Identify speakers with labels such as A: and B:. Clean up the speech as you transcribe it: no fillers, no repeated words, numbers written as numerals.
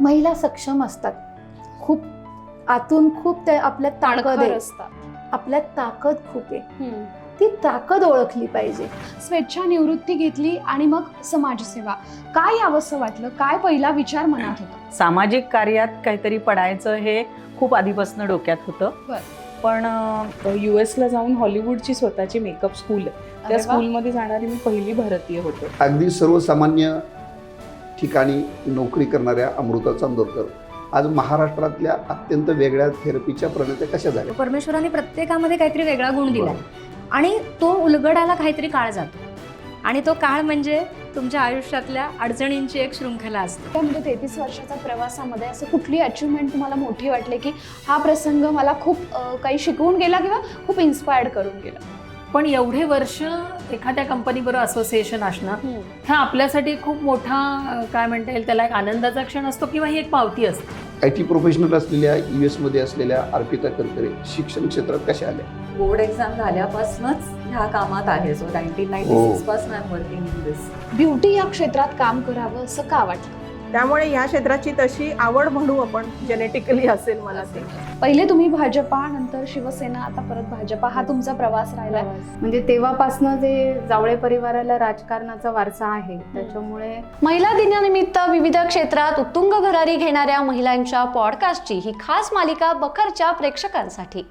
A: महिला सक्षम असतात, खूप आतून खूप ते आपल्यात ताकद आहे, आपल्यात ताकद खूप आहे, ती ताकद ओळखली पाहिजे.
B: स्वेच्छानिवृत्ती घेतली आणि मग समाजसेवा, काय यावंसं वाटलं? काय पहिला विचार मनात होता?
C: सामाजिक कार्यात काहीतरी पडायचं हे खूप आधीपासून डोक्यात होतं. पण
D: US ला जाऊन हॉलिवूडची स्वतःची मेकअप स्कूल आहे, त्या स्कूलमध्ये जाणारी मी पहिली भारतीय होते.
E: अगदी सर्वसामान्य ठिकाणी नोकरी करणाऱ्या अमृता चांदोरकर आज महाराष्ट्रातल्या अत्यंत वेगळ्या थेरपीच्या प्रणेत्या कशा झाल्या?
F: परमेश्वराने प्रत्येकामध्ये काहीतरी वेगळा गुण दिला आणि तो उलगडायला काहीतरी काळ जातो आणि तो काळ म्हणजे तुमच्या आयुष्यातल्या अडचणींची एक शृंखला असते.
B: त्यामध्ये 33 वर्षाच्या प्रवासामध्ये असं कुठली अचिव्हमेंट तुम्हाला मोठी वाटली की हा प्रसंग मला खूप काही शिकवून गेला किंवा खूप इन्स्पायर्ड करून गेला?
G: पण एवढे वर्ष एखाद्या कंपनीबरोबर असोसिएशन असणं हा आपल्यासाठी खूप मोठा काय म्हणता येईल त्याला एक आनंदाचा क्षण असतो किंवा ही एक पावती असते.
E: IT प्रोफेशनल असलेल्या US मध्ये असलेल्या अर्पिता करकरे शिक्षण क्षेत्रात कशा आल्या?
H: बोर्ड एक्झाम झाल्यापासूनच ह्या कामात आहे. सो 1996 पासून I am working in this.
B: Beauty या क्षेत्रात काम करावं असं का वाटलं?
I: त्यामुळे ह्या क्षेत्राची तशी आवड म्हणू आपण, जेनेटिकली असेल मला ते.
B: पहिले तुम्ही भाजपा, नंतर शिवसेना, आता परत भाजपा, हा तुमचा प्रवास राहिला.
A: म्हणजे तेव्हापासनं जे जावळे परिवाराला राजकारणाचा वारसा आहे, त्याच्यामुळे
F: महिला दिनानिमित्त विविध क्षेत्रात उत्तुंग भरारी घेणाऱ्या महिलांच्या पॉडकास्टची ही खास मालिका बखरच्या प्रेक्षकांसाठी.